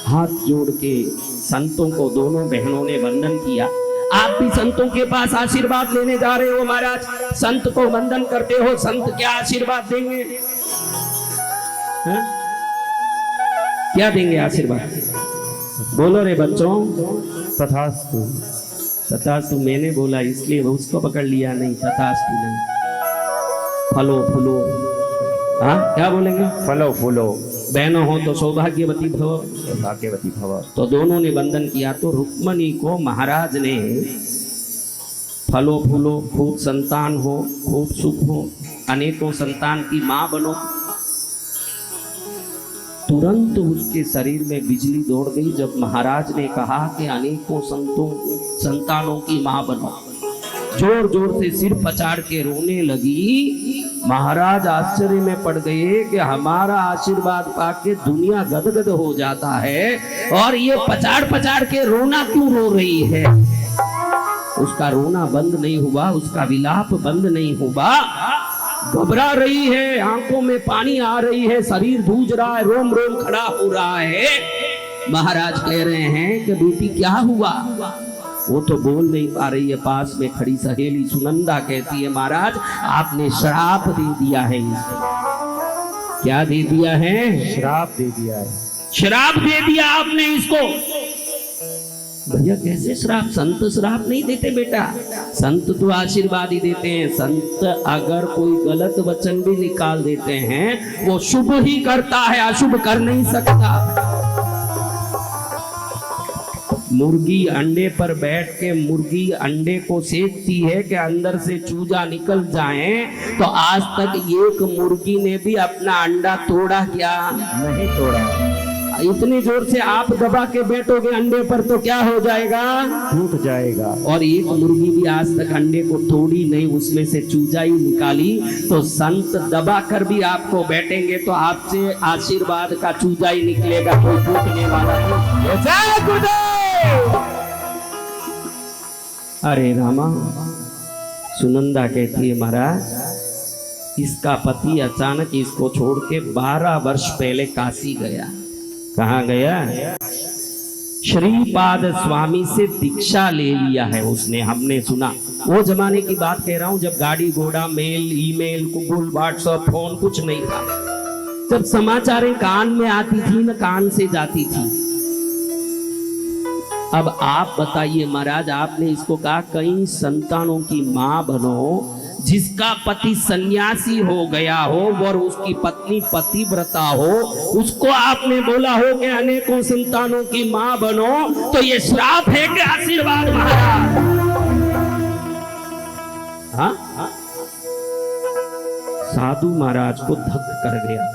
हाथ जोड़ के संतों को दोनों बहनों ने वंदन किया। आप भी संतों के पास आशीर्वाद लेने जा रहे हो महाराज, संत को वंदन करते हो, संत क्या आशीर्वाद देंगे? क्या देंगे आशीर्वाद? बोलो रे बच्चों। तथास्तु। तथास्तु मैंने बोला इसलिए उसको पकड़ लिया, नहीं तथास्तु नहीं। फलो फूलो, हाँ क्या बोलेंगे? फलो फूलो। बहनों हो तो सौभाग्यवती भव, सौभाग्यवती भव। तो दोनों ने वंदन किया। तो रुक्मणी को महाराज ने फलो फूलो, खूब संतान हो, खूब सुख हो, अनेकों संतान की माँ बनो। तुरंत उसके शरीर में बिजली दौड़ गई जब महाराज ने कहा कि अनेकों संतानों की माँ बनो। जोर जोर से सिर पचाड़ के रोने लगी। महाराज आश्चर्य में पड़ गए कि हमारा आशीर्वाद पाके दुनिया गदगद हो जाता है और ये पचाड़ पचाड़ के रोना क्यों रो रही है। उसका रोना बंद नहीं हुआ, उसका विलाप बंद नहीं हुआ, घबरा रही है, आंखों में पानी आ रही है, शरीर धूज रहा है, रोम रोम खड़ा हो रहा है। महाराज कह रहे हैं कि बेटी क्या हुआ? वो तो बोल नहीं पा रही है। पास में खड़ी सहेली सुनंदा कहती है महाराज आपने श्राप दे दिया है इसको। क्या दे दिया है? श्राप दे दिया है। श्राप दे दिया आपने इसको। भैया कैसे श्राप? संत श्राप नहीं देते बेटा, संत तो आशीर्वाद ही देते हैं। संत अगर कोई गलत वचन भी निकाल देते हैं वो शुभ ही करता है, अशुभ कर नहीं सकता। मुर्गी अंडे पर बैठ के मुर्गी अंडे को सेकती है कि अंदर से चूजा निकल जाए, तो आज तक एक मुर्गी ने भी अपना अंडा तोड़ा क्या? नहीं तोड़ा। इतनी जोर से आप दबा के बैठोगे अंडे पर तो क्या हो जाएगा? टूट जाएगा। और एक मुर्गी भी आज तक अंडे को तोड़ी नहीं, उसमें से चूजा ही निकाली। तो संत दबा कर भी आपको बैठेंगे तो आपसे आशीर्वाद का चूजा ही निकलेगा, कोई टूटने वाला नहीं। अरे रामा, सुनंदा कहती है महाराज इसका पति अचानक इसको छोड़ के 12 वर्ष पहले काशी गया। कहाँ गया? श्रीपाद स्वामी से दीक्षा ले लिया है उसने, हमने सुना। वो जमाने की बात कह रहा हूं जब गाड़ी घोड़ा, mail, email, Google, WhatsApp, phone कुछ नहीं था। जब समाचारें कान में आती थी न कान से जाती थी। अब आप बताइए महाराज, आपने इसको कहा कई संतानों की मां बनो। जिसका पति सन्यासी हो गया हो और उसकी पत्नी पतिव्रता हो, उसको आपने बोला हो कि अनेकों संतानों की मां बनो, तो ये श्राप है कि आशीर्वाद महाराज? हाँ? साधु महाराज को धक कर गया।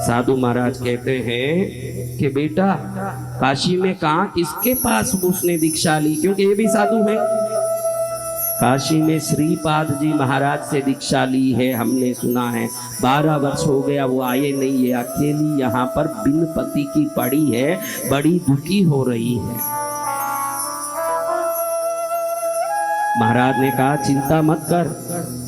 साधु महाराज कहते हैं कि बेटा काशी में कहाँ किसके पास उसने दीक्षा ली? क्योंकि ये भी साधु है। काशी में श्रीपाद जी महाराज से दीक्षा ली है, हमने सुना है। 12 वर्ष हो गया वो आए नहीं है, अकेली यहाँ पर बिन पति की पड़ी है, बड़ी दुखी हो रही है। महाराज ने कहा चिंता मत कर,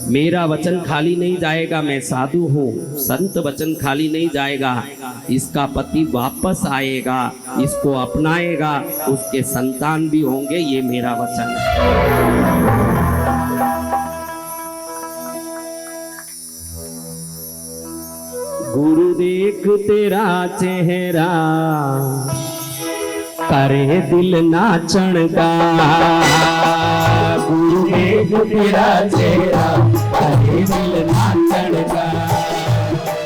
मेरा वचन खाली नहीं जाएगा, मैं साधु हूँ, संत वचन खाली नहीं जाएगा। इसका पति वापस आएगा, इसको अपनाएगा, उसके संतान भी होंगे, ये मेरा वचन है। गुरु देख तेरा चेहरा करे दिल नाचण का। गुरु देख तेरा चेहरा करे दिल नाचण का,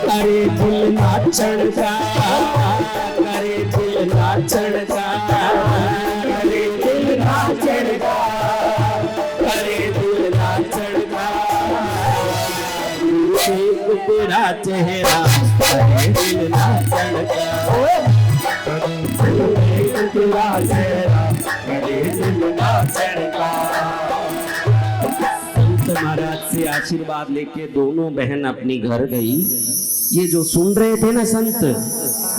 करे दिल नाचण का, करे दिल नाचण का, करे दिल नाचण का, करे दिल नाचण का। गुरु देख तेरा चेहरा करे दिल नाचण का, संत महाराज से आशीर्वाद लेके दोनों बहन अपनी घर गई। ये जो सुन रहे थे ना संत,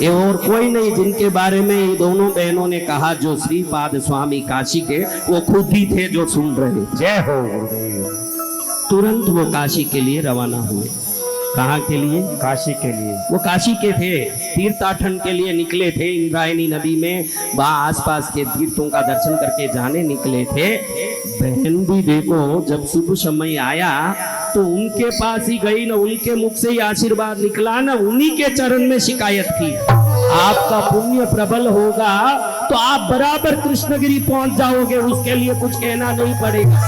ये और कोई नहीं जिनके बारे में ये दोनों बहनों ने कहा, जो श्रीपाद स्वामी काशी के, वो खुद ही थे जो सुन रहे। जय हो गुरुदेव। तुरंत वो काशी के लिए रवाना हुए। कहाँ के लिए? काशी के लिए। वो काशी के थे, तीर्थाटन के लिए निकले थे, इंद्रायणी नदी में वहाँ आसपास के तीर्थों का दर्शन करके जाने निकले थे। बहन भी देखो जब शुभ समय आया तो उनके पास ही गई ना, उनके मुख से ही आशीर्वाद निकला ना, उन्हीं के चरण में शिकायत की। आपका पुण्य प्रबल होगा तो आप बराबर कृष्णगिरी पहुंच जाओगे, उसके लिए कुछ कहना नहीं पड़ेगा।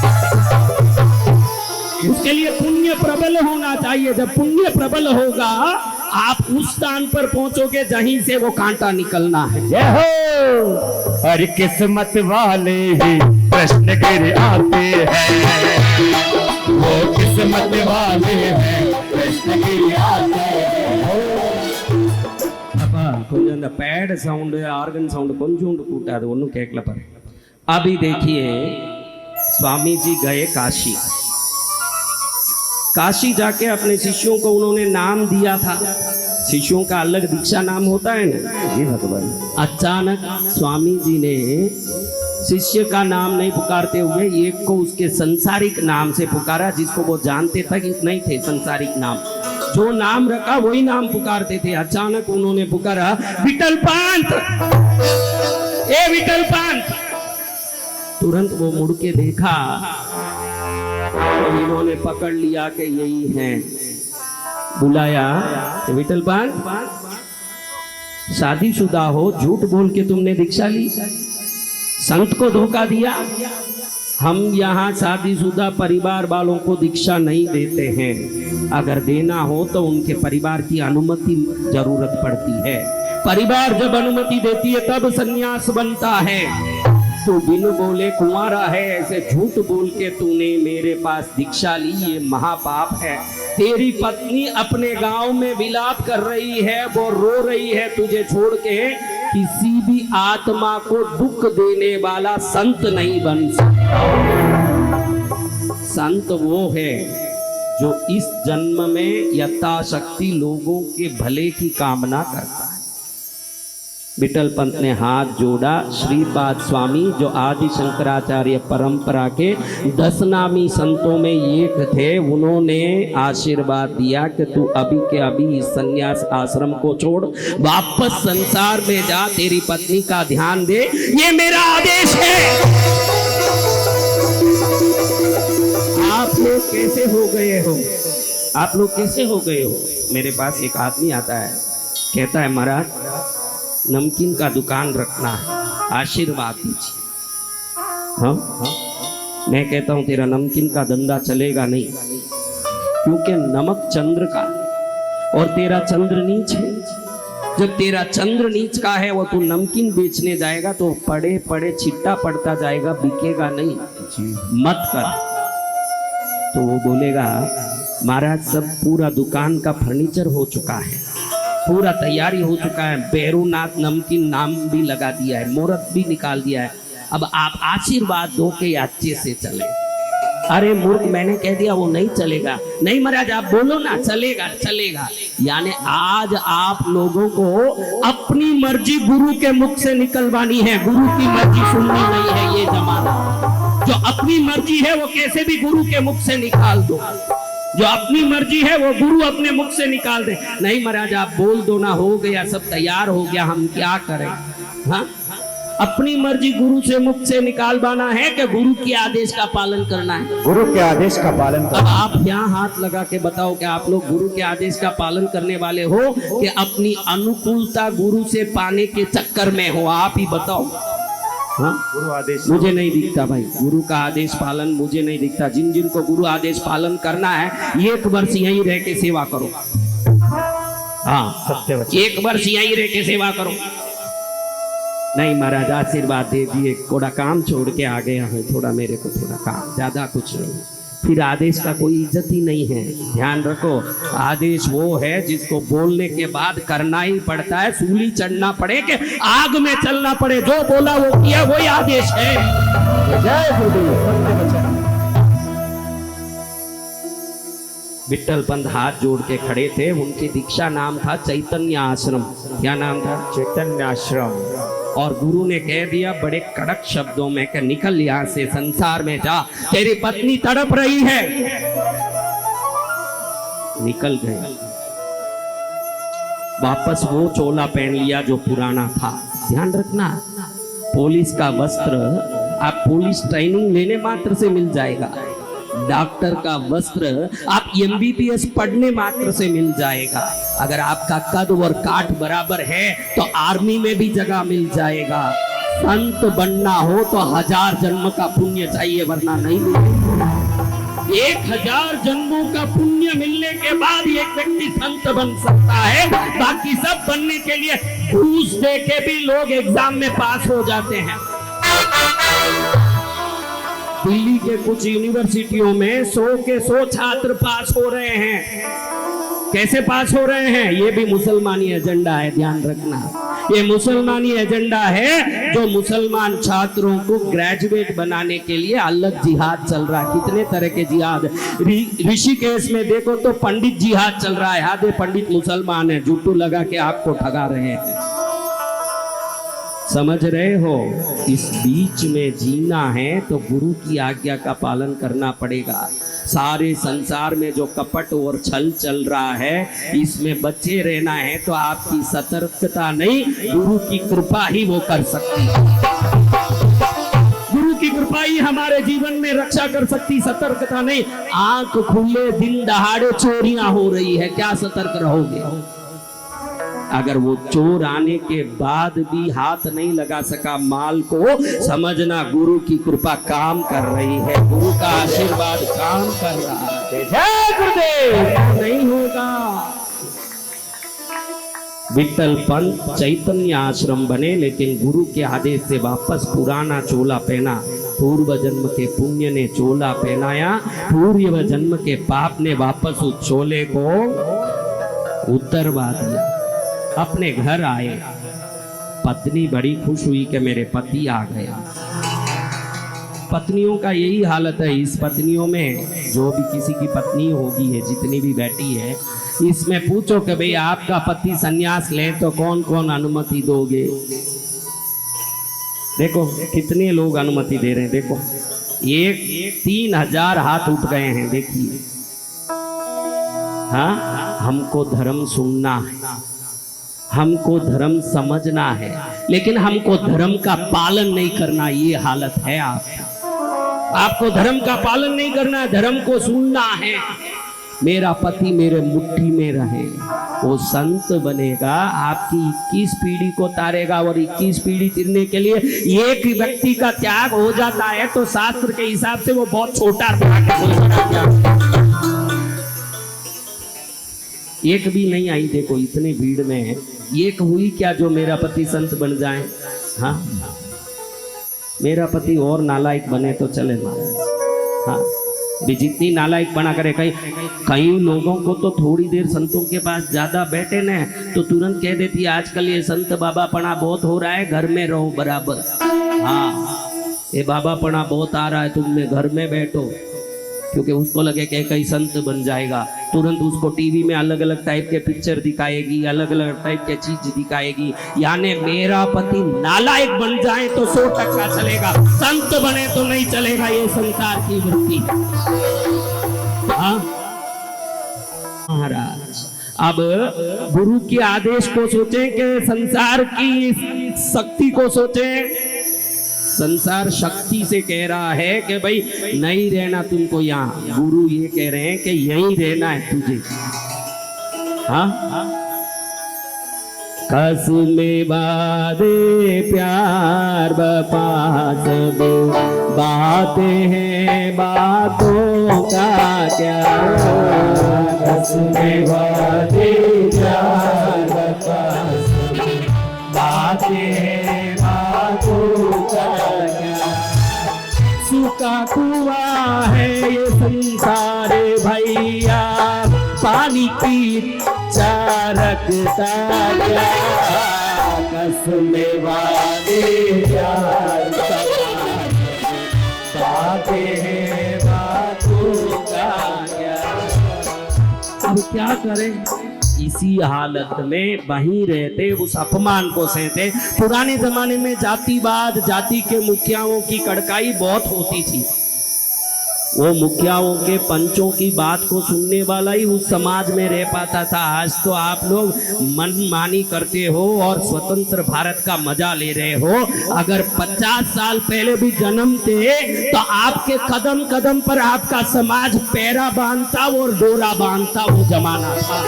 उसके लिए पुण्य प्रबल होना चाहिए। जब पुण्य प्रबल होगा आप उस स्थान पर पहुंचोगे जहीं से वो कांटा निकलना है। जय हो। हर किस्मत वाले ही कृष्णगिरी आते हैं, वो किस्मत वाले हैं कृष्णगिरी आते हैं। கொஞ்சம் அந்த பேட் சவுண்டு ஆர்கன் சவுண்டு கொஞ்சோண்டு கூட்டாது, ஒன்றும் கேட்கல पर अभी देखिए स्वामी जी गए काशी। काशी जाके अपने शिष्यों को उन्होंने नाम दिया था। शिष्यों का अलग दीक्षा नाम होता है ना। जी भगवान। अचानक स्वामी जी ने शिष्य का नाम नहीं पुकारते हुए एक को उसके संसारिक नाम से पुकारा, जिसको वो जानते तक नहीं थे संसारिक नाम। जो नाम रखा वही नाम पुकारते थे। अचानक उन्होंने पुकारा विठल पंत, ए विठल पंत। तुरंत वो मुड़ के देखा तो इन्होंने पकड़ लिया कि यही हैं। बुलाया विठल पंत, शादीशुदा हो, झूठ बोल के तुमने दीक्षा ली, संत को धोखा दिया। हम यहाँ शादीशुदा परिवार वालों को दीक्षा नहीं देते हैं, अगर देना हो तो उनके परिवार की अनुमति जरूरत पड़ती है। परिवार जब अनुमति देती है तब संन्यास बनता है। तू बिन बोले कुंवारा है, ऐसे झूठ बोल के तूने मेरे पास दीक्षा ली, ये महापाप है। तेरी पत्नी अपने गांव में विलाप कर रही है, वो रो रही है तुझे छोड़ के। किसी भी आत्मा को दुख देने वाला संत नहीं बन सकता। संत वो है जो इस जन्म में यथाशक्ति लोगों के भले की कामना करता है। विठल पंत ने हाथ जोड़ा। श्रीपाद स्वामी जो आदि शंकराचार्य परंपरा के 10 नामी संतों में एक थे, उन्होंने आशीर्वाद दिया कि तू अभी के अभी इस संन्यास आश्रम को छोड़, वापस संसार में जा, तेरी पत्नी का ध्यान दे, ये मेरा आदेश है। आप लोग कैसे हो गए हो? आप लोग कैसे हो गए हो? मेरे पास एक आदमी आता है, कहता है महाराज नमकीन का दुकान रखना है, आशीर्वाद दीजिए। हाँ, मैं कहता हूं तेरा नमकीन का धंधा चलेगा नहीं, क्योंकि नमक चंद्र का और तेरा चंद्र नीच है। जब तेरा चंद्र नीच का है वो तू नमकीन बेचने जाएगा तो पड़े पड़े छिट्टा पड़ता जाएगा, बिकेगा नहीं। मत कर। तो वो बोलेगा महाराज सब पूरा दुकान का फर्नीचर हो चुका है, पूरा तैयारी हो चुका है, भैरूनाथ नमकीन नाम भी लगा दिया है, मुहूर्त भी निकाल दिया है, अब आप आशीर्वाद दो के अच्छे से चले। अरे मूर्ख, मैंने कह दिया वो नहीं चलेगा। नहीं महाराज आप बोलो ना, चलेगा चलेगा। यानी आज आप लोगों को अपनी मर्जी गुरु के मुख से निकलवानी है, गुरु की मर्जी सुननी नहीं है। ये जमाना जो अपनी मर्जी है वो कैसे भी गुरु के मुख से निकाल दो, जो अपनी मर्जी है वो गुरु अपने मुख से निकाल दे। नहीं महाराज आप बोल दो ना, हो गया सब तैयार हो गया, हम क्या करें। हाँ, अपनी मर्जी गुरु से मुख से निकालवाना है कि गुरु के आदेश का पालन करना है? गुरु के आदेश का पालन करना। अब आप यहाँ हाथ लगा के बताओ कि आप लोग गुरु के आदेश का पालन करने वाले हो कि अपनी अनुकूलता गुरु से पाने के चक्कर में हो? आप ही बताओ। हाँ, गुरु आदेश मुझे नहीं दिखता भाई, गुरु का आदेश पालन मुझे नहीं दिखता। जिन जिन को गुरु आदेश पालन करना है 1 वर्ष यहीं रह के सेवा करो। हाँ, सत्य वचन। 1 वर्ष यहीं रह के सेवा करो। नहीं महाराज आशीर्वाद दे दिए, थोड़ा काम छोड़ के आ गया है, थोड़ा मेरे को थोड़ा काम, ज्यादा कुछ नहीं। फिर आदेश का कोई इज्जत ही नहीं है। ध्यान रखो, आदेश वो है जिसको बोलने के बाद करना ही पड़ता है, सूली चढ़ना पड़े कि आग में चलना पड़े, जो बोला वो किया, वही आदेश है। जय गुरुदेव, सत्य वचन। विठल पंत हाथ जोड़ के खड़े थे। उनकी दीक्षा नाम था चैतन्य आश्रम। क्या नाम था? चैतन्य आश्रम। और गुरु ने कह दिया बड़े कड़क शब्दों में कि निकल यहाँ से, संसार में जा, तेरी पत्नी तड़प रही है। निकल गए। वापस वो चोला पहन लिया जो पुराना था। ध्यान रखना, पुलिस का वस्त्र आप पुलिस ट्रेनिंग लेने मात्र से मिल जाएगा, डॉक्टर का वस्त्र आप एमबीबीएस पढ़ने मात्र से मिल जाएगा, अगर आपका कद और काठ बराबर है तो आर्मी में भी जगह मिल जाएगा। संत बनना हो तो 1000 जन्म का पुण्य चाहिए, वरना नहीं मिलेगा। 1000 जन्मों का पुण्य मिलने के बाद एक व्यक्ति संत बन सकता है। बाकी सब बनने के लिए घूस दे के भी लोग एग्जाम में पास हो जाते हैं। दिल्ली के कुछ यूनिवर्सिटियों में 100 के 100 छात्र पास हो रहे हैं। कैसे पास हो रहे हैं? ये भी मुसलमानी एजेंडा है, ध्यान रखना। ये मुसलमानी एजेंडा है जो मुसलमान छात्रों को ग्रेजुएट बनाने के लिए अलग जिहाद चल रहा है। कितने तरह के जिहाद, ऋषिकेश में देखो तो पंडित जिहाद चल रहा है। आधे पंडित मुसलमान है, जुट्टू लगा के आपको ठगा रहे हैं। समझ रहे हो? इस बीच में जीना है तो गुरु की आज्ञा का पालन करना पड़ेगा। सारे संसार में जो कपट और छल चल रहा है, इसमें बचे रहना है तो आपकी सतर्कता नहीं, गुरु की कृपा ही वो कर सकती है। गुरु की कृपा ही हमारे जीवन में रक्षा कर सकती, सतर्कता नहीं। आंख खुले दिन दहाड़े चोरियां हो रही है, क्या सतर्क रहोगे? अगर वो चोर आने के बाद भी हाथ नहीं लगा सका माल को, समझना गुरु की कृपा काम कर रही है, गुरु का आशीर्वाद काम कर रहा है। जय गुरुदेव। नहीं होगा। विठल पंत चैतन्य आश्रम बने, लेकिन गुरु के आदेश से वापस पुराना चोला पहना। पूर्व जन्म के पुण्य ने चोला पहनाया, पूर्व जन्म के पाप ने वापस उस चोले को उतरवा दिया। अपने घर आए, पत्नी बड़ी खुश हुई कि मेरे पति आ गया। पत्नियों का यही हालत है। इस पत्नियों में जो भी किसी की पत्नी होगी है, जितनी भी बैठी है, इसमें पूछो कि भाई आपका पति सन्यास ले तो कौन कौन अनुमति दोगे? देखो कितने लोग अनुमति दे रहे हैं। देखो 3000 हाथ उठ गए हैं। देखिए, हाँ, हमको धर्म सुनना है, हमको धर्म समझना है, लेकिन हमको धर्म का पालन नहीं करना। ये हालत है आपको धर्म का पालन नहीं करना, धर्म को सुनना है। मेरा पति मेरे मुट्ठी में रहे, वो संत बनेगा, आपकी 21 पीढ़ी को तारेगा। और 21 पीढ़ी तिरने के लिए एक व्यक्ति का त्याग हो जाता है तो शास्त्र के हिसाब से वो बहुत छोटा त्याग। एक भी नहीं आई। देखो इतने भीड़ में एक हुई क्या जो मेरा पति संत बन जाए? हाँ, मेरा पति और नालायक बने तो चले महाराज। हाँ, भी जितनी नालायक बना करे। कई लोगों को तो थोड़ी देर संतों के पास ज्यादा बैठे न तो तुरंत कह देती है आजकल ये संत बाबा पना बहुत हो रहा है, घर में रहो बराबर। हाँ, ये बाबा पना बहुत आ रहा है, तुम घर में बैठो। क्योंकि उसको लगे कि कहीं संत बन जाएगा, तुरंत उसको टीवी में अलग अलग टाइप के पिक्चर दिखाएगी, अलग अलग टाइप के चीज दिखाएगी। यानी मेरा पति नालायक बन जाए तो 100% चलेगा, संत बने तो नहीं चलेगा। ये संसार की वृत्ति। हाँ महाराज, अब गुरु के आदेश को सोचें कि संसार की शक्ति को सोचें। संसार शक्ति से कह रहा है कि भाई नहीं रहना तुमको यहाँ, गुरु ये कह रहे हैं कि यहीं रहना है तुझे। हाँ, कसमे वादे प्यार बपास दो, बातें हैं बातों का क्या। कसमे वादे प्यार बपास दो, बातें हैं बातों का क्या। सूखा कुआं है ये संसार भैया, पानी की रखता क्या। कसमे वादे प्यार बातें हैं बातों का क्या। अब क्या करें? इसी हालत में वहीं रहते, उस अपमान को सहते। पुराने जमाने में जातिवाद, जाति के मुखियाओं की कड़काई बहुत होती थी। वो मुखियाओं के पंचों की बात को सुनने वाला ही उस समाज में रह पाता था। आज तो आप लोग मनमानी करते हो और स्वतंत्र भारत का मजा ले रहे हो। अगर 50 साल पहले भी जन्मते तो आपके कदम कदम पर आपका समाज पैरा बांधता और डोरा बांधता, वो जमाना था।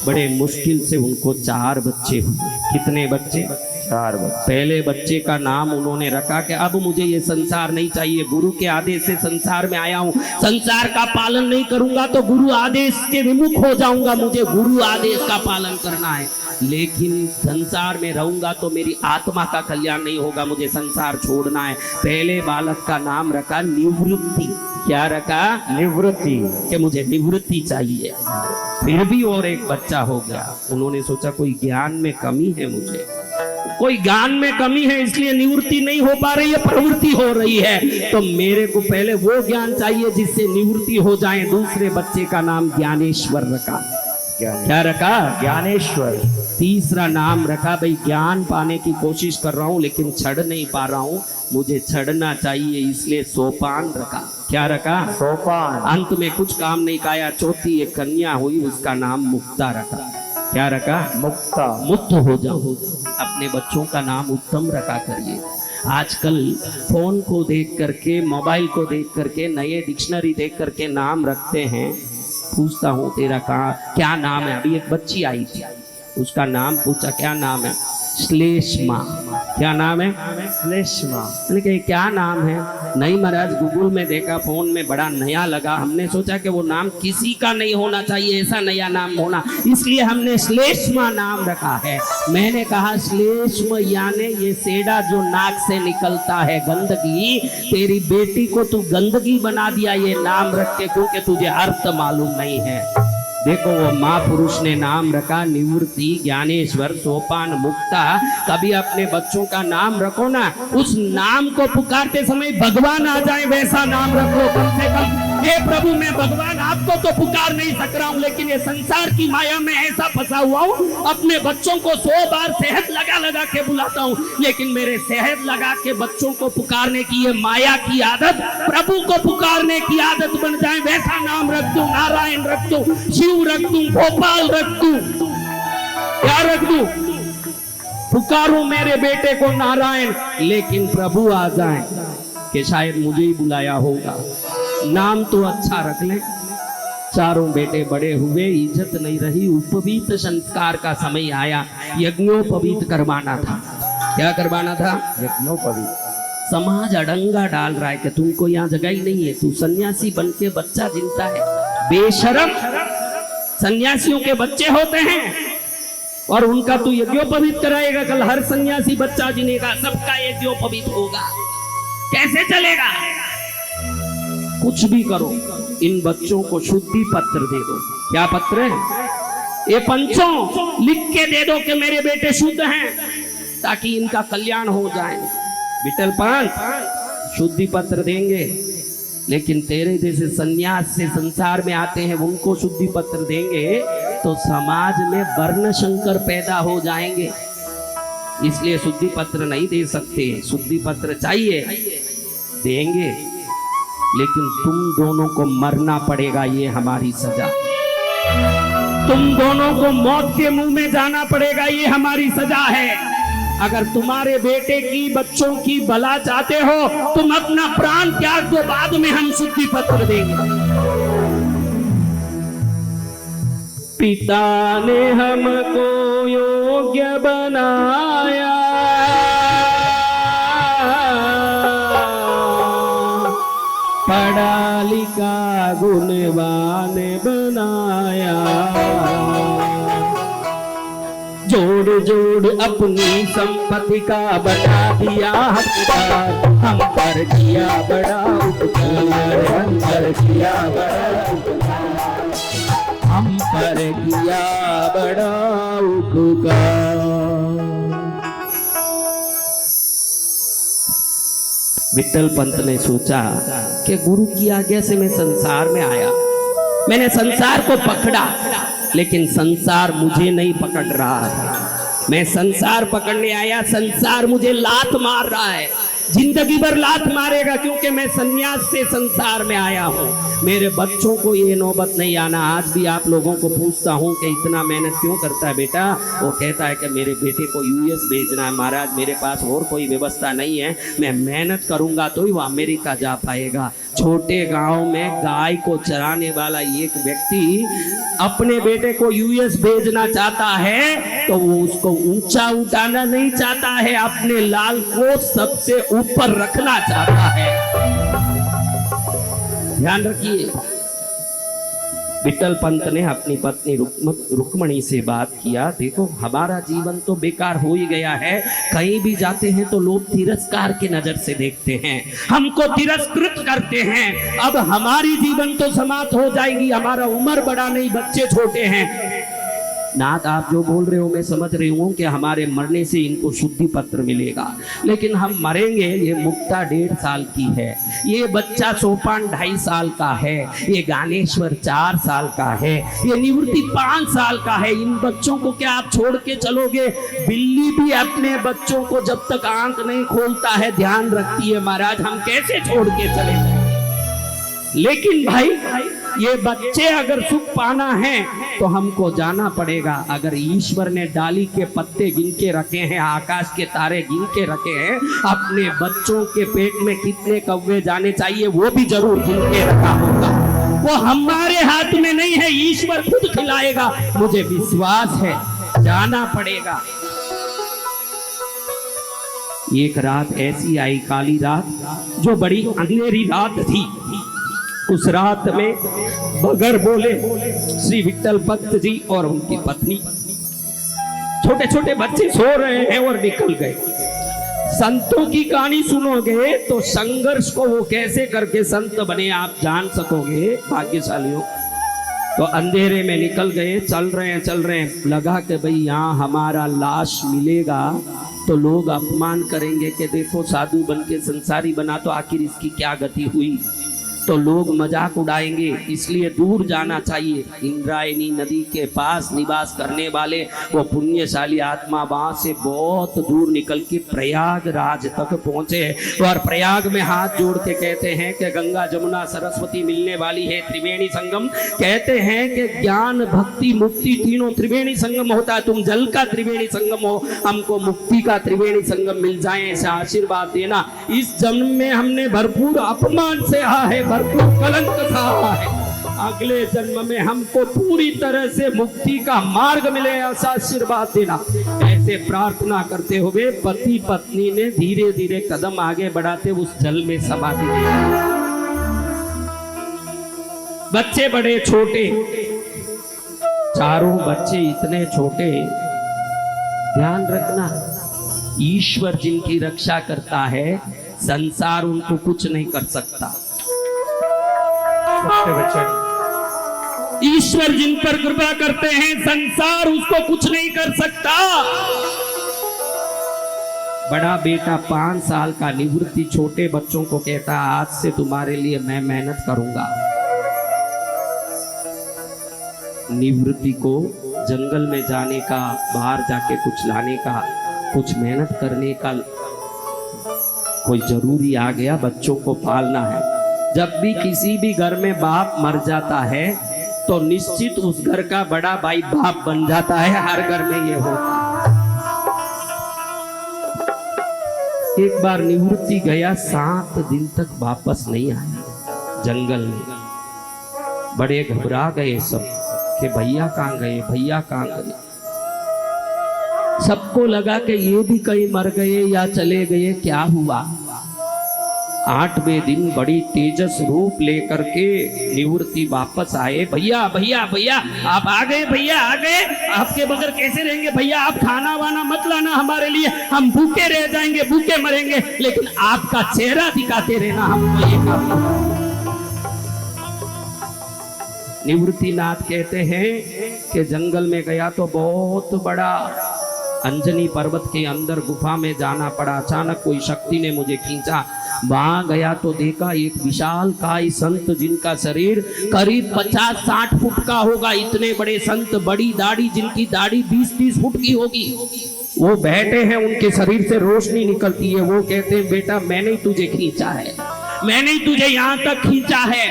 बड़े मुश्किल से उनको 4 बच्चे हुए। कितने बच्चे? 4 बच्चे। पहले बच्चे का नाम उन्होंने रखा कि अब मुझे ये संसार नहीं चाहिए, गुरु के आदेश से संसार में आया हूँ, संसार का पालन नहीं करूंगा तो गुरु आदेश के विमुख हो जाऊंगा, मुझे गुरु आदेश का पालन करना है। लेकिन संसार में रहूंगा तो मेरी आत्मा का कल्याण नहीं होगा, मुझे संसार छोड़ना है। पहले बालक का नाम रखा निवृत्ति। क्या रखा? निवृत्ति, कि मुझे निवृत्ति चाहिए। फिर भी और एक बच्चा हो गया। उन्होंने सोचा कोई ज्ञान में कमी है, मुझे कोई ज्ञान में कमी है, इसलिए निवृत्ति नहीं हो पा रही है, प्रवृत्ति हो रही है। तो मेरे को पहले वो ज्ञान चाहिए जिससे निवृत्ति हो जाए। दूसरे बच्चे का नाम ज्ञानेश्वर रखा। क्या रखा? ज्ञानेश्वर। तीसरा नाम रखा, भाई ज्ञान पाने की कोशिश कर रहा हूँ लेकिन छड़ नहीं पा रहा हूँ, मुझे छड़ना चाहिए, इसलिए सोपान रखा। क्या रखा? सोपान। अंत में कुछ काम नहीं खाया, चौथी एक कन्या हुई, उसका नाम मुक्ता रखा। क्या रखा? मुक्ता। मुक्त हो जाओ। अपने बच्चों का नाम उत्तम रखा करिए। आजकल फोन को देख करके, मोबाइल को देख करके, नए डिक्शनरी देख करके नाम रखते हैं। पूछता हूँ तेरा क्या नाम है? अभी एक बच्ची आई थी, उसका नाम पूछा, क्या नाम है? श्लेष्मा। क्या नाम है? श्लेष्मा। मैंने कहा क्या नाम है? नहीं महाराज, गूगल में देखा, फोन में बड़ा नया लगा, हमने सोचा कि वो नाम किसी का नहीं होना चाहिए, ऐसा नया नाम होना, इसलिए हमने श्लेष्मा नाम रखा है। मैंने कहा श्लेष्म यानी ये सेड़ा जो नाक से निकलता है गंदगी, तेरी बेटी को तू गंदगी बना दिया ये नाम रख के, क्योंकि तुझे अर्थ मालूम नहीं है। देखो वो महापुरुष ने नाम रखा निवृत्ति, ज्ञानेश्वर, सोपान, मुक्ता। कभी अपने बच्चों का नाम रखो ना, उस नाम को पुकारते समय भगवान आ जाए वैसा नाम रखो। कम से कम हे प्रभु, मैं भगवान आपको तो पुकार नहीं सक रहा हूँ, लेकिन ये संसार की माया में ऐसा फंसा हुआ हूँ, अपने बच्चों को 100 बार शहद लगा लगा के बुलाता हूँ, लेकिन मेरे शहद लगा के बच्चों को पुकारने की ये माया की आदत प्रभु को पुकारने की आदत बन जाए, वैसा नाम रख दूं। नारायण रख दूं, शिव रख दूं, गोपाल रख दूं, क्या रख दूं? पुकारो मेरे बेटे को नारायण, लेकिन प्रभु आ जाए कि शायद मुझे ही बुलाया होगा। नाम तो अच्छा रख लें। चारों बेटे बड़े हुए, इज्जत नहीं रही, उपवीत संस्कार का समय आया, यज्ञोपवीत करवाना था। क्या करवाना था? यज्ञोपवीत। समाज अड़ंगा डाल रहा है कि तुमको यहाँ जगह ही नहीं है, तू सन्यासी बन के बच्चा जिनता है। बेशरम, सन्यासियों के बच्चे होते हैं और उनका तू यज्ञोपवीत कराएगा। कल हर सन्यासी बच्चा जिनेगा, सबका यज्ञोपवीत होगा, कैसे चलेगा? कुछ भी करो, इन बच्चों को शुद्धि पत्र दे दो। क्या पत्र है? ये पंचों लिख के दे दो कि मेरे बेटे शुद्ध हैं, ताकि इनका कल्याण हो जाए। विठल पंत शुद्धि पत्र देंगे, लेकिन तेरे जैसे सन्यास से संसार में आते हैं उनको शुद्धि पत्र देंगे तो समाज में वर्ण संकर पैदा हो जाएंगे, इसलिए शुद्धि पत्र नहीं दे सकते। शुद्धि पत्र चाहिए, देंगे, लेकिन तुम दोनों को मरना पड़ेगा, ये हमारी सजा। तुम दोनों को मौत के मुंह में जाना पड़ेगा, ये हमारी सजा है। अगर तुम्हारे बेटे की, बच्चों की भला चाहते हो, तुम अपना प्राण त्याग दो, बाद में हम शुद्धि पत्र देंगे। पिता ने हमको योग्य बनाया, पढ़ा लिखा गुणवान बनाया, जोड़ जोड़ अपनी संपत्ति का बता दिया हकदार, हम पर किया बड़ा उपकार, हम पर किया बड़ा उपकार, हम पर किया बड़ा उपकार। विठल पंत ने सोचा कि गुरु की आज्ञा से मैं संसार में आया, मैंने संसार को पकड़ा, लेकिन संसार मुझे नहीं पकड़ रहा है। मैं संसार पकड़ने आया, संसार मुझे लात मार रहा है। जिंदगी भर लात मारेगा, क्योंकि मैं सन्यास से संसार में आया हूँ। मेरे बच्चों को ये नौबत नहीं आना। आज भी आप लोगों को पूछता हूँ कि इतना मेहनत क्यों करता है बेटा, वो कहता है कि मेरे बेटे को यूएस भेजना है महाराज, मेरे पास और कोई व्यवस्था नहीं है, मैं मेहनत करूँगा तो ही वो अमेरिका जा पाएगा। छोटे गांव में गाय को चराने वाला एक व्यक्ति अपने बेटे को यूएस भेजना चाहता है तो वो उसको ऊंचा उठाना नहीं चाहता है, अपने लाल को सबसे ऊपर रखना चाहता है। ध्यान रखिए। विठल पंत ने अपनी पत्नी रुक्मणी से बात किया, देखो हमारा जीवन तो बेकार हो ही गया है, कहीं भी जाते हैं तो लोग तिरस्कार की नजर से देखते हैं, हमको तिरस्कृत करते हैं। अब हमारी जीवन तो समाप्त हो जाएगी, हमारा उम्र बड़ा नहीं, बच्चे छोटे हैं। नाथ आप जो बोल रहे हो मैं समझ रही हूँ कि हमारे मरने से इनको शुद्धि पत्र मिलेगा, लेकिन हम मरेंगे। ये मुक्ता 1.5 साल की है, ये बच्चा सोपान 2.5 साल का है, ये ज्ञानेश्वर 4 साल का है, ये निवृत्ति 5 साल का है। इन बच्चों को क्या आप छोड़ के चलोगे? बिल्ली भी अपने बच्चों को जब तक आंख नहीं खोलता है ध्यान रखती है महाराज, हम कैसे छोड़ के चले? लेकिन भाई ये बच्चे अगर सुख पाना है तो हमको जाना पड़ेगा। अगर ईश्वर ने डाली के पत्ते गिन के रखे हैं, आकाश के तारे गिन के रखे हैं, अपने बच्चों के पेट में कितने कौवे जाने चाहिए वो भी जरूर गिन के रखा होगा। वो हमारे हाथ में नहीं है, ईश्वर खुद खिलाएगा, मुझे विश्वास है, जाना पड़ेगा। एक रात ऐसी आई, काली रात, जो बड़ी अंधेरी रात थी। उस रात में बगर बोले श्री विठल पंत जी और उनकी पत्नी। छोटे छोटे बच्चे सो रहे हैं और निकल गए। संतों की कहानी सुनोगे तो संघर्ष को वो कैसे करके संत बने आप जान सकोगे, भाग्यशालियों। तो अंधेरे में निकल गए, चल रहे हैं, लगा कि भाई यहाँ हमारा लाश मिलेगा तो लोग अपमान करेंगे कि देखो साधु बन के संसारी बना, तो आखिर इसकी क्या गति हुई, तो लोग मजाक उड़ाएंगे, इसलिए दूर जाना चाहिए। इंद्रायणी नदी के पास निवास करने वाले वो पुण्यशाली आत्मा वहां से बहुत दूर निकल के प्रयागराज तक पहुंचे और प्रयाग में हाथ जोड़ के कहते हैं कि गंगा जमुना सरस्वती मिलने वाली है, त्रिवेणी संगम। कहते हैं कि ज्ञान भक्ति मुक्ति तीनों त्रिवेणी संगम होता है, तुम जल का त्रिवेणी संगम हो, हमको मुक्ति का त्रिवेणी संगम मिल जाए, ऐसा आशीर्वाद देना। इस जन्म में हमने भरपूर अपमान से है, भरपूर कलंक सहा है, अगले जन्म में हमको पूरी तरह से मुक्ति का मार्ग मिले, ऐसा आशीर्वाद देना। ऐसे प्रार्थना करते हुए पति पत्नी ने धीरे धीरे कदम आगे बढ़ाते उस जल में समाधि ली। बच्चे बड़े छोटे, चारों बच्चे इतने छोटे। ध्यान रखना, ईश्वर जिनकी रक्षा करता है संसार उनको कुछ नहीं कर सकता। ईश्वर जिन पर कृपा करते हैं संसार उसको कुछ नहीं कर सकता। बड़ा बेटा 5 साल का निवृत्ति छोटे बच्चों को कहता, आज से तुम्हारे लिए मैं मेहनत करूंगा। निवृत्ति को जंगल में जाने का, बाहर जाके कुछ लाने का, कुछ मेहनत करने का कोई जरूरी आ गया, बच्चों को पालना है। जब भी किसी भी घर में बाप मर जाता है तो निश्चित उस घर का बड़ा भाई बाप बन जाता है, हर घर में ये होता है। एक बार निवृत्ति गया, 7 दिन तक वापस नहीं आया जंगल में। बड़े घबरा गए सब कि भैया कहाँ गए, भैया कहाँ गए। सबको लगा कि ये भी कहीं मर गए या चले गए, क्या हुआ। 8वें दिन बड़ी तेजस रूप लेकर के निवृत्ति वापस आए। भैया भैया भैया आप आ गए, भैया आ गए, आपके बगैर कैसे रहेंगे भैया, आप खाना वाना मत लाना हमारे लिए, हम भूखे रह जाएंगे, भूखे मरेंगे, लेकिन आपका चेहरा दिखाते रहना हमको ये काम। निवृत्ति नाथ कहते हैं कि जंगल में गया तो बहुत बड़ा अंजनी पर्वत के अंदर गुफा में जाना पड़ा। अचानक कोई शक्ति ने मुझे खींचा, वहां गया तो देखा एक विशाल काय संत जिनका शरीर करीब 50-60 फुट का होगा। इतने बड़े संत, बड़ी दाढ़ी, जिनकी दाढ़ी 20-30 फुट की होगी। वो बैठे हैं, उनके शरीर से रोशनी निकलती है। वो कहते हैं बेटा मैंने ही तुझे खींचा है, मैंने ही तुझे यहां तक खींचा है।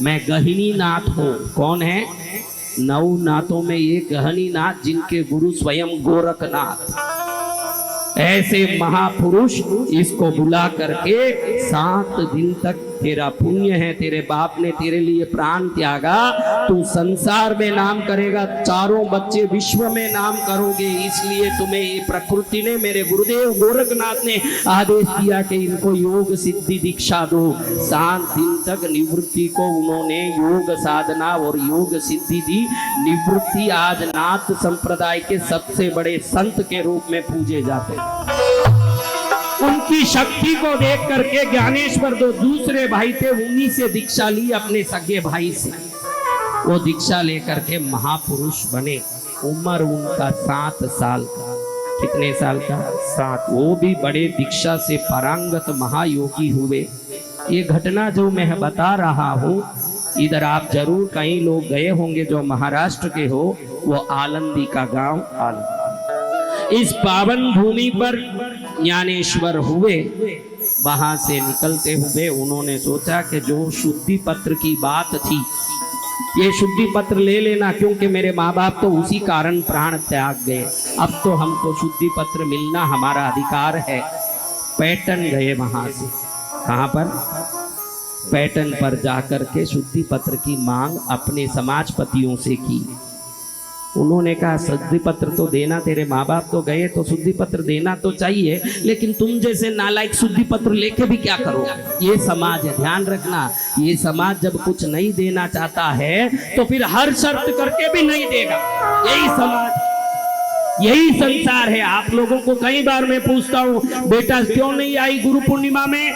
मैं गहिनी नाथ हूं। कौन है? 9 नाथों में ये गहनी नाथ, जिनके गुरु स्वयं गोरखनाथ। ऐसे महापुरुष इसको बुला करके 7 दिन तक, तेरा पुण्य है, तेरे बाप ने तेरे लिए प्राण त्यागा, तू संसार में नाम करेगा, चारों बच्चे विश्व में नाम करोगे। इसलिए तुम्हें ये प्रकृति ने, मेरे गुरुदेव गोरखनाथ ने आदेश दिया कि इनको योग सिद्धि दीक्षा दो। 7 दिन तक निवृत्ति को उन्होंने योग साधना और योग सिद्धि दी। निवृत्ति आज नाथ संप्रदाय के सबसे बड़े संत के रूप में पूजे जाते हैं। उनकी शक्ति को देख करके ज्ञानेश्वर दो दूसरे भाई थे, उन्हीं से दीक्षा ली, अपने सगे भाई से। वो दीक्षा लेकर के महापुरुष बने। उम्र उनका 7 साल का। कितने साल का? 7। वो भी बड़े दीक्षा से पारंगत महायोगी हुए। ये घटना जो मैं बता रहा हूँ, इधर आप जरूर कई लोग गए होंगे जो महाराष्ट्र के हो, वो आलंदी का गांव आलंदी। इस पावन भूमि पर ज्ञानेश्वर हुए। वहां से निकलते हुए उन्होंने सोचा कि जो शुद्धि पत्र की बात थी, ये शुद्धि पत्र ले लेना, क्योंकि मेरे माँ बाप तो उसी कारण प्राण त्याग गए। अब तो हमको शुद्धि पत्र मिलना हमारा अधिकार है। पैटर्न गए वहां से। कहाँ पर? पैटर्न पर जाकर के शुद्धि पत्र की मांग अपने समाजपतियों से की। उन्होंने कहा शुद्धि पत्र तो देना, तेरे माँ बाप तो गए तो शुद्धि पत्र देना तो चाहिए, लेकिन तुम जैसे नालायक शुद्धि पत्र लेके भी क्या करोगे? ये समाज है, ध्यान रखना। ये समाज जब कुछ नहीं देना चाहता है तो फिर हर शर्त करके भी नहीं देगा। यही समाज, यही संसार है। आप लोगों को कई बार मैं पूछता हूँ, बेटा क्यों नहीं आई गुरु पूर्णिमा में?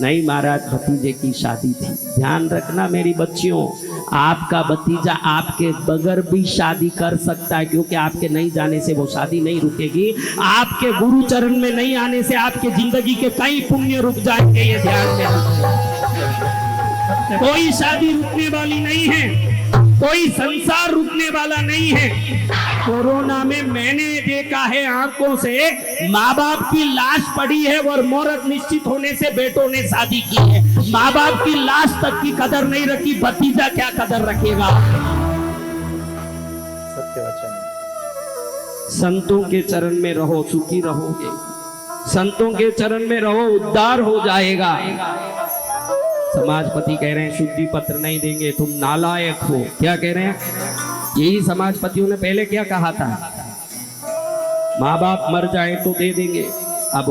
नहीं महाराज, भतीजे की शादी थी। ध्यान रखना मेरी बच्चियों, आपका भतीजा आपके बगैर भी शादी कर सकता है, क्योंकि आपके नहीं जाने से वो शादी नहीं रुकेगी। आपके गुरु चरण में नहीं आने से आपके जिंदगी के कई पुण्य रुक जाएंगे। ये ध्यान में कोई शादी रुकने वाली नहीं है, कोई संसार रुकने वाला नहीं है। कोरोना में मैंने देखा है आंखों से, माँ बाप की लाश पड़ी है और मुहूर्त निश्चित होने से बेटों ने शादी की है। माँ बाप की लाश तक की कदर नहीं रखी, भतीजा क्या कदर रखेगा? सत्य वचन। संतों के चरण में रहो, सुखी रहोगे। संतों के चरण में रहो, उद्धार हो जाएगा। समाजपति कह रहे हैं शुद्धि पत्र नहीं देंगे, तुम नालायक हो। क्या कह रहे हैं? यही समाजपतियों ने पहले क्या कहा था, माँ बाप मर जाए तो दे देंगे। अब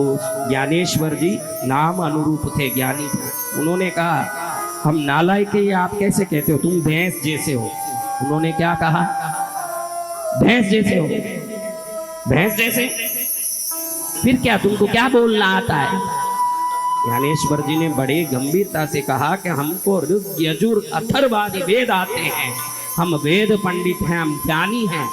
ज्ञानेश्वर जी नाम अनुरूप थे, ज्ञानी थे। उन्होंने कहा हम नालायक है, आप कैसे कहते हो? तुम भैंस जैसे हो। उन्होंने क्या कहा? भैंस जैसे हो। भैंस जैसे? फिर क्या तुमको क्या बोलना आता है? ज्ञानेश्वर जी ने बड़े गंभीरता से कहा कि हमको ऋग यजुर अथर्वादि वेद आते हैं, हम वेद पंडित हैं, हम ज्ञानी हैं।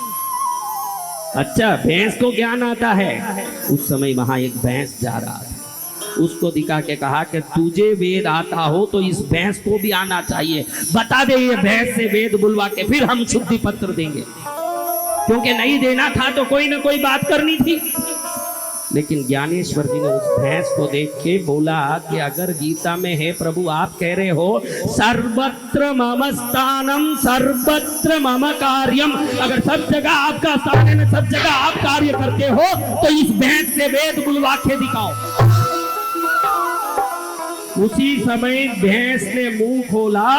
अच्छा, भैंस को ज्ञान आता है? उस समय वहां एक भैंस जा रहा था, उसको दिखा के कहा कि तुझे वेद आता हो तो इस भैंस को भी आना चाहिए, बता दे ये भैंस से वेद बुलवा के फिर हम शुद्धि पत्र देंगे। क्योंकि नहीं देना था तो कोई ना कोई बात करनी थी। लेकिन ज्ञानेश्वर जी ने उस भैंस को देख के बोला कि अगर गीता में है प्रभु आप कह रहे हो सर्वत्र मम स्थानम सर्वत्र मम कार्यम, अगर सब जगह आपका स्थान है, सब जगह आप कार्य करते हो, तो इस भैंस से वेद बुलवा के दिखाओ। उसी समय भैंस ने मुंह खोला,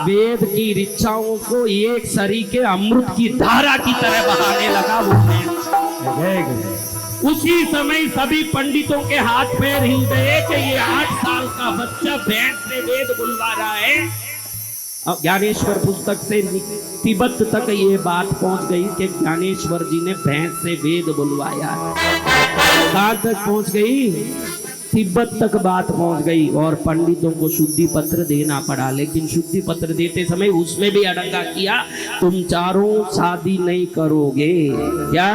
वेद की ऋचाओं को एक सरीखे अमृत की धारा की तरह बहाने लगा वो भैंस। उसी समय सभी पंडितों के हाथ पैर हिल गए कि ये 8 साल का बच्चा भैंस से वेद बुलवा रहा है। अब ज्ञानेश्वर पुस्तक से तिब्बत तक ये बात पहुंच गई कि ज्ञानेश्वर जी ने भैंस से वेद बुलवाया। कहां तक पहुंच गई? तिब्बत तक बात पहुंच गई और पंडितों को शुद्धि पत्र देना पड़ा। लेकिन शुद्धि पत्र देते समय उसमें भी अड़ंगा किया, तुम चारों शादी नहीं करोगे। क्या?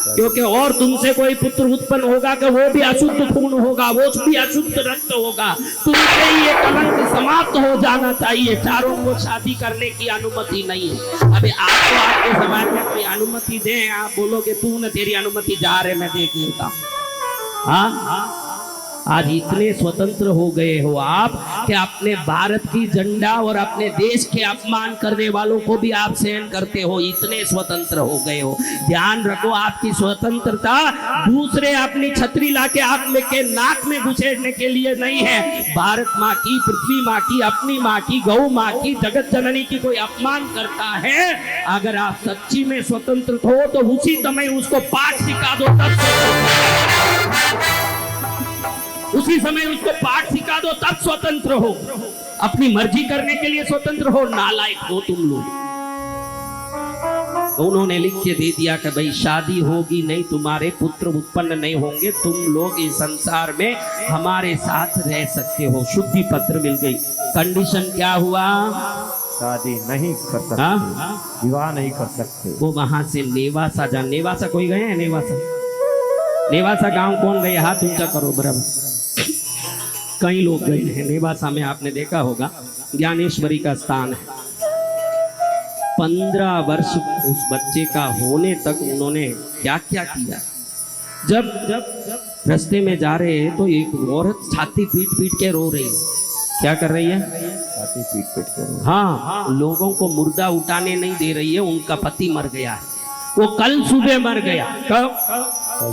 क्योंकि और तुमसे कोई पुत्र उत्पन्न होगा कि वो भी अशुद्ध खून होगा, वो भी अशुद्ध रक्त होगा। तुमसे ये कलंक समाप्त हो जाना चाहिए। चारों को शादी करने की अनुमति नहीं है। अभी आपको आपके समाज में कोई अनुमति दे, आप बोलोगे तू न तेरी अनुमति जा रहे मैं देख लेता। हाँ, आज इतने स्वतंत्र हो गए हो आप कि अपने भारत की झंडा और अपने देश के अपमान करने वालों को भी आप सहन करते हो। इतने स्वतंत्र हो गए हो। ध्यान रखो, आपकी स्वतंत्रता दूसरे अपनी छतरी लाके आप में के नाक में घुसेड़ने के लिए नहीं है। भारत माँ की, पृथ्वी माँ की, अपनी माँ की, गौ माँ की, जगत जननी की कोई अपमान करता है, अगर आप सच्ची में स्वतंत्र हो तो उसी समय उसको पाठ सिखा दो, उसी समय उसको पाठ सिखा दो, तब स्वतंत्र हो। अपनी मर्जी करने के लिए स्वतंत्र हो, नालायक हो तुम लोग। तो उन्होंने लिख के दे दिया कि भाई शादी होगी नहीं, तुम्हारे पुत्र उत्पन्न नहीं होंगे, तुम लोग इस संसार में हमारे साथ रह सकते हो। शुद्धि पत्र मिल गई। कंडीशन क्या हुआ? शादी नहीं कर सकते, विवाह नहीं कर सकते। वो वहां से नेवासा जा, नेवासा कोई गए हैं? नेवासा गांव कौन गए? हाथ ऊंचा करो बराबर। कई लोग गए हैं नेवासा में। आपने देखा होगा ज्ञानेश्वरी का स्थान है। 15 वर्ष उस बच्चे का होने तक उन्होंने क्या क्या किया। जब रास्ते में जा रहे हैं तो एक औरत छाती पीट पीट के रो रही है। क्या कर रही है? छाती पीट पीट के। हाँ, लोगों को मुर्दा उठाने नहीं दे रही है। उनका पति मर गया है, वो कल सुबह मर गया। कब?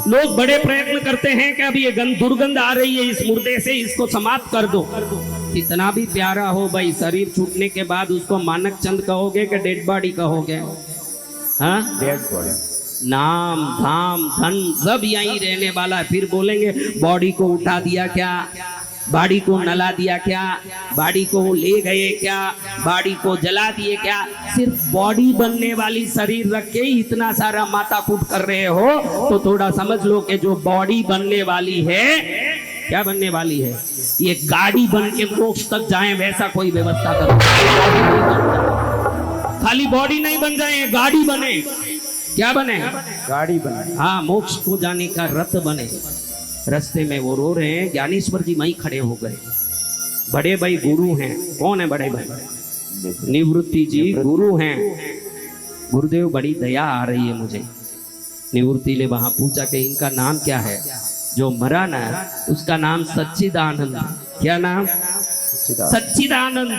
लोग बड़े प्रयत्न करते हैं कि अब ये दुर्गंध आ रही है इस मुर्दे से, इसको समाप्त कर दो। कितना भी प्यारा हो भाई, शरीर छूटने के बाद उसको मानक चंद कहोगे कि डेड बॉडी कहोगे? हाँ, डेड बॉडी। नाम धाम धन सब यहीं रहने वाला है। फिर बोलेंगे बॉडी को उठा दिया क्या, बाड़ी को नला दिया क्या, बाड़ी को ले गए क्या, बाड़ी को जला दिए क्या। सिर्फ बॉडी बनने वाली शरीर रख के इतना सारा माथाकूट कर रहे हो, तो थोड़ा समझ लो कि जो बॉडी बनने वाली है, क्या बनने वाली है? ये गाड़ी बन के मोक्ष तक जाए, वैसा कोई व्यवस्था करो। खाली बॉडी नहीं बन जाए, गाड़ी बने। क्या बने? गाड़ी बने। हाँ, मोक्ष को जाने का रथ बने। रास्ते में वो रो रहे हैं। ज्ञानेश्वर जी वहीं खड़े हो गए। बड़े भाई गुरु हैं। कौन है बड़े भाई? निवृत्ति जी गुरु हैं। गुरुदेव, बड़ी दया आ रही है मुझे। निवृत्ति ने वहां पूछा कि इनका नाम क्या है? जो मरा ना उसका नाम सच्चिदानंद। क्या नाम? सच्चिदानंद।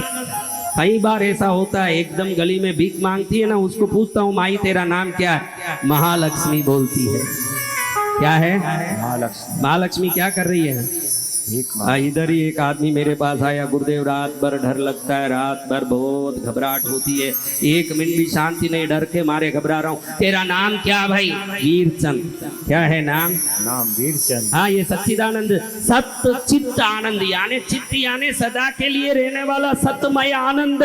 कई बार ऐसा होता है, एकदम गली में भीख मांगती है ना, उसको पूछता हूँ माई तेरा नाम क्या है? महालक्ष्मी बोलती है। क्या है? महालक्ष्मी। महालक्ष्मी क्या कर रही है? इधर ही एक आदमी मेरे पास आया, गुरुदेव रात भर डर लगता है, रात भर बहुत घबराहट होती है, 1 मिनट भी शांति नहीं, डर के मारे घबरा रहा हूँ। तेरा नाम क्या भाई? वीरचंद। क्या है नाम? नाम वीरचंद। हाँ, ये सच्चिदानंद, सत्य चित्त आनंद, यानी चित्त यानी सदा के लिए रहने वाला सत्यमय आनंद,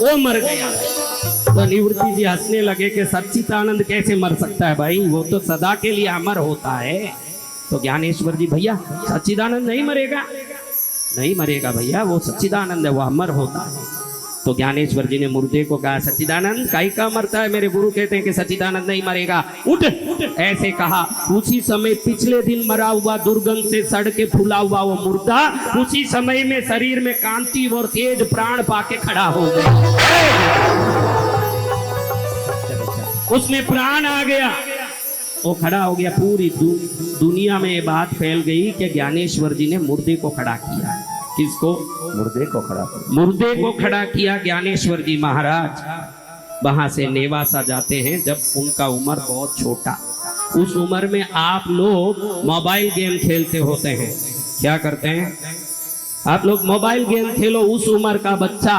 वो मर गया। तो निवृत्ति जी हंसने लगे कि सच्चिदानंद कैसे मर सकता है भाई, वो तो सदा के लिए अमर होता है। तो ज्ञानेश्वर जी, भैया सच्चिदानंद नहीं मरेगा? नहीं मरेगा भैया, वो सच्चिदानंद है, वो अमर होता है। तो ज्ञानेश्वर जी ने मुर्दे को कहा, सच्चिदानंद काई का मरता है? मेरे गुरु कहते हैं कि सच्चिदानंद नहीं मरेगा, उठ। ऐसे कहा। उसी समय पिछले दिन मरा हुआ, दुर्गंध से सड़ के फूला हुआ वो मुर्दा उसी समय में शरीर में कांति और तेज प्राण पाके खड़ा हो गया। उसमें प्राण आ गया, वो खड़ा हो गया। पूरी दुनिया में ये बात फैल गई कि ज्ञानेश्वर जी ने मुर्दे को खड़ा किया। किसको? मुर्दे को खड़ा किया। मुर्दे को खड़ा किया ज्ञानेश्वर जी महाराज। वहां से नेवासा जाते हैं जब उनका उम्र बहुत छोटा। उस उम्र में आप लोग मोबाइल गेम खेलते होते हैं। क्या करते हैं आप लोग? मोबाइल गेम खेलो। उस उम्र का बच्चा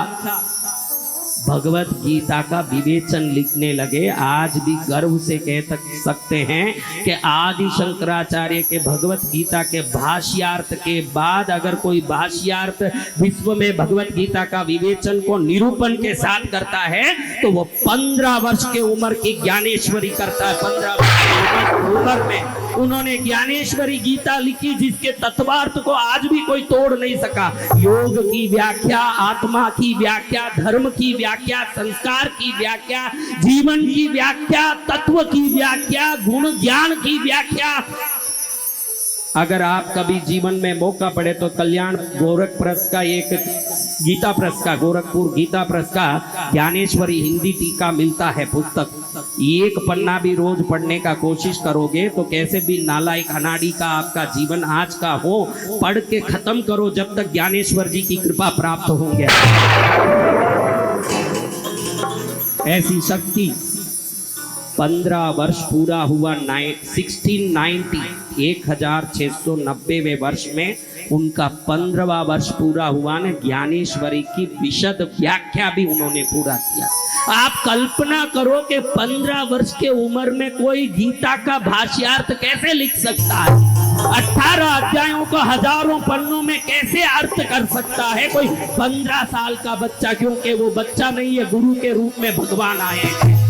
भगवत गीता का विवेचन लिखने लगे। आज भी गर्व से कह सकते हैं कि आदि शंकराचार्य के भगवत गीता के भाष्यार्थ के बाद अगर कोई भाष्यार्थ विश्व में भगवत गीता का विवेचन को निरूपण के साथ करता है तो वो 15 वर्ष के उम्र की ज्ञानेश्वरी करता है। 15 वर्ष की उम्र उम्र में उन्होंने ज्ञानेश्वरी गीता लिखी, जिसके तत्वार्थ को आज भी कोई तोड़ नहीं सका। योग की व्याख्या, आत्मा की व्याख्या, धर्म की व्याख्या, संस्कार की व्याख्या, जीवन की व्याख्या, तत्व की व्याख्या, गुण ज्ञान की व्याख्या। अगर आप कभी जीवन में मौका पड़े तो कल्याण गोरख प्रेस का एक गीता प्रेस का, गोरखपुर गीता प्रेस का ज्ञानेश्वरी हिंदी टीका मिलता है पुस्तक। एक पन्ना भी रोज पढ़ने का कोशिश करोगे तो कैसे भी नालायक अनाड़ी का आपका जीवन आज का हो, पढ़ के खत्म करो जब तक ज्ञानेश्वर जी की कृपा प्राप्त होंगे। ऐसी शक्ति 15 वर्ष पूरा हुआ 1690 1690वें वर्ष में उनका 15वां वर्ष पूरा हुआ ने ज्ञानेश्वरी की विशद व्याख्या भी उन्होंने पूरा किया। आप कल्पना करो कि 15 वर्ष के उम्र में कोई गीता का भाष्यार्थ कैसे लिख सकता है, 18 अध्यायों को हजारों पन्नों में कैसे अर्थ कर सकता है कोई 15 साल का बच्चा, क्योंकि वो बच्चा नहीं है, गुरु के रूप में भगवान आए हैं।